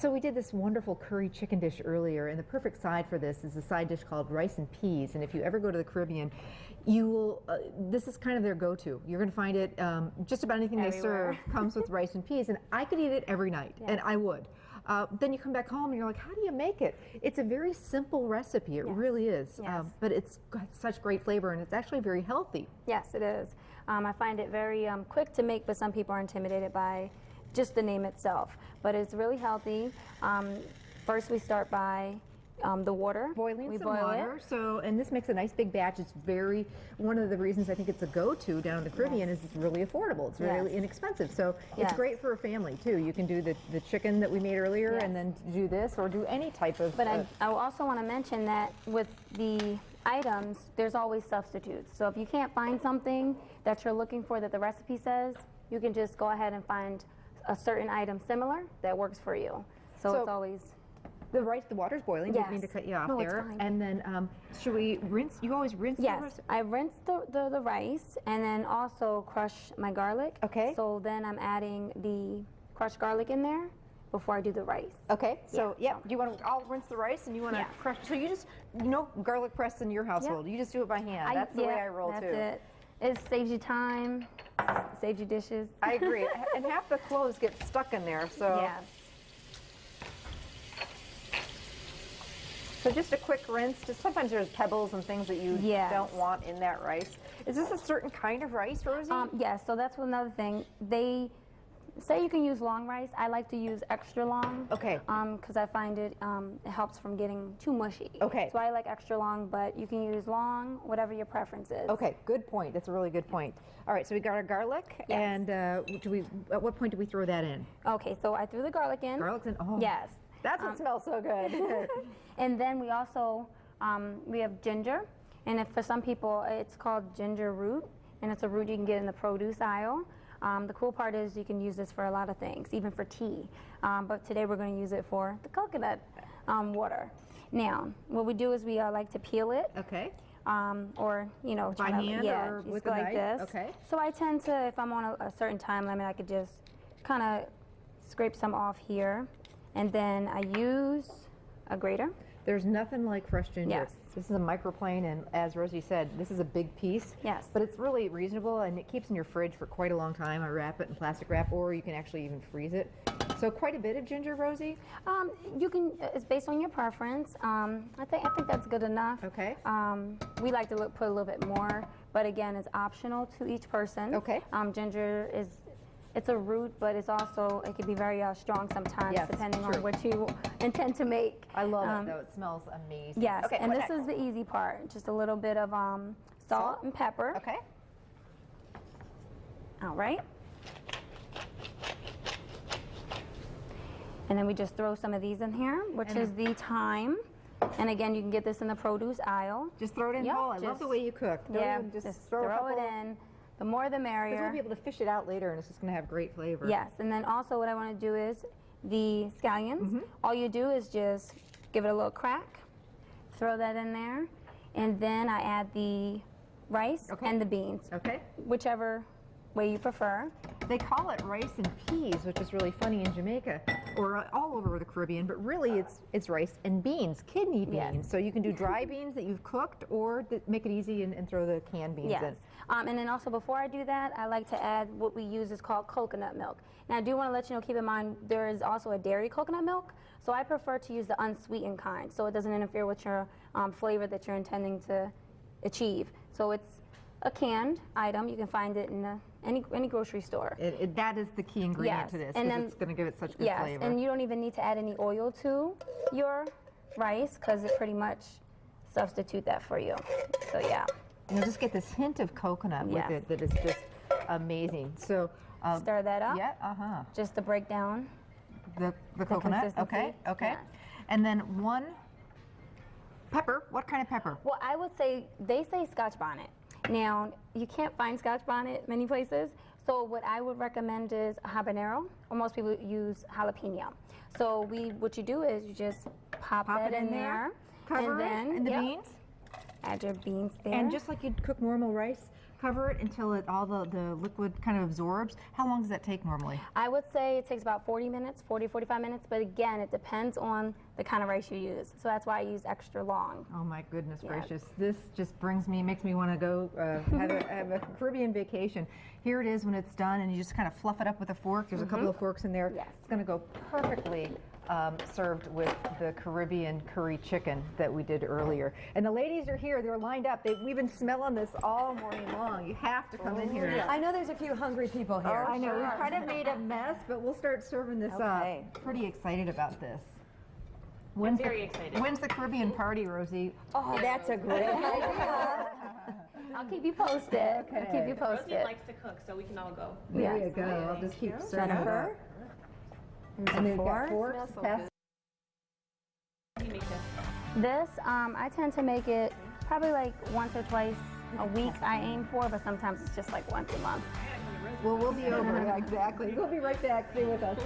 So we did this wonderful curry chicken dish earlier, and the perfect side for this is a side dish called rice and peas. And if you ever go to the Caribbean, you will. This is kind of their go-to. You're going to find it. Just about anything Everywhere. they serve comes with rice and peas, and I could eat it every night, Yes. and I would. Then you come back home and you're like, how do you make it? It's a very simple recipe. It Yes. really is. Yes. But it's got such great flavor, and it's actually very healthy. Yes, it is. I find it very quick to make, but some people are intimidated by just the name itself. But it's really healthy. First, we start by the water. Boiling we some boil water. It. So, and this makes a nice big batch. It's very, one of the reasons I think it's a go-to down in the Caribbean is it's really affordable. It's really Yes. inexpensive. So it's Yes. great for a family too. You can do the chicken that we made earlier Yes. and then do this or do any type of. But I also want to mention that with the items, there's always substitutes. So if you can't find something that you're looking for that the recipe says, you can just go ahead and find a certain item similar that works for you. So it's always... The water's boiling. Yes. Didn't mean to cut you off No, it's there. fine. And then, should we rinse? You always rinse the Yes, rice? I rinse the rice and then also crush my garlic. Okay. So then I'm adding the crushed garlic in there before I do the rice. Okay, so Yeah. do you want to? I'll rinse the rice, and you want to Yes. crush. So you just garlic press in your household. You just do it by hand. That's the way I roll that's too. it. It saves you time, saves you dishes. I agree, and half the cloves get stuck in there. So Yes. So just a quick rinse. Just sometimes there's pebbles and things that you Yes. don't want in that rice. Is this a certain kind of rice, Rosie? Yes, so that's another thing. They say you can use long rice. I like to use extra long. Okay. Because I find it helps from getting too mushy. Okay. So I like extra long, but you can use long, whatever your preference is. Okay, good point. That's a really good point. All right, so we got our garlic, Yes. and at what point do we throw that in? Okay, so I threw the garlic in. Garlic's in. Oh, Yes. That's what smells so good. And then we also, we have ginger. And if for some people, it's called ginger root. And it's a root you can get in the produce aisle. The cool part is you can use this for a lot of things, even for tea. But today we're going to use it for the coconut water. Now, what we do is we like to peel it. Okay. Or, By try to, hand yeah, or just with go a like knife? this. Okay. So I tend to, if I'm on a certain time limit, I could just kind of scrape some off here. And then I use a grater. There's nothing like fresh ginger. Yes. This is a microplane, and as Rosie said, this is a big piece. Yes. But it's really reasonable, and it keeps in your fridge for quite a long time. I wrap it in plastic wrap, or you can actually even freeze it. So quite a bit of ginger, Rosie? You can, it's based on your preference. I think that's good enough. Okay. We like to put a little bit more, but again, it's optional to each person. Okay. Ginger it's a root, but it's also, it can be very strong sometimes, Yes, depending true. on what you intend to make. I love it, though. It smells amazing. Yes, Okay, and what this next? is the easy part. Just a little bit of salt and pepper. Okay. All right. And then we just throw some of these in here, which is the thyme. And again, you can get this in the produce aisle. Just throw it in Yep, whole. I love the way you cook. Don't Yeah, even just throw a throw it couple, in. The more the because merrier. we'll be able to fish it out later, and it's just going to have great flavor. Yes, and then also what I want to do is the scallions. Mm-hmm. All you do is just give it a little crack, throw that in there, and then I add the rice Okay. and the beans, Okay. whichever way you prefer. They call it rice and peas, which is really funny in Jamaica or all over the Caribbean, but really it's rice and beans, kidney beans. Yes. So you can do dry beans that you've cooked, or make it easy and throw the canned beans in. Yes. And then also before I do that, I like to add what we use is called coconut milk. Now I do want to let you know, keep in mind, there is also a dairy coconut milk. So I prefer to use the unsweetened kind, so it doesn't interfere with your flavor that you're intending to achieve. So it's a canned item. You can find it in any grocery store. That is the key ingredient Yes, to this, and because then- it's going to give it such good Yes, flavor. and you don't even need to add any oil to your rice because it pretty much substitute that for you. So yeah. And you'll just get this hint of coconut with Yes. it that is just amazing. So Stir that up. Yeah, uh-huh. Just to break down. The coconut. consistency. Okay, okay. Yes. And then one pepper. What kind of pepper? Well, I would say, they say Scotch bonnet. Now, you can't find Scotch bonnet many places, so what I would recommend is a habanero, or most people use jalapeno. So what you do is you just pop that it in in there, there, Cover and then it in the yep, beans. add your beans there. And just like you'd cook normal rice, cover it until all the liquid kind of absorbs. How long does that take normally? I would say it takes about 40 minutes, 45 minutes, but again, it depends on the kind of rice you use. So that's why I use extra long. Oh my goodness gracious. This just makes me want to go have a Caribbean vacation. Here it is when it's done, and you just kind of fluff it up with a fork. There's a couple of forks in there. Yes. It's going to go perfectly served with the Caribbean curry chicken that we did earlier. And the ladies are here. They're lined up. We've been smelling this all morning long. You have to come in here. I know there's a few hungry people here. I know. We've kind of made a mess, but we'll start serving this up. Pretty excited about this. Very excited. When's the Caribbean party, Rosie? Oh, that's a great idea. I'll keep you posted. Okay. I'll keep you posted. Rosie likes to cook, so we can all go. There you go. I'll just keep serving it up. Jennifer? And we've got forks. Pass. You make this. This, I tend to make it probably like once or twice a week I aim for, but sometimes it's just like once a month. Well, we'll be over. Yeah, exactly. We'll be right back. Stay with us.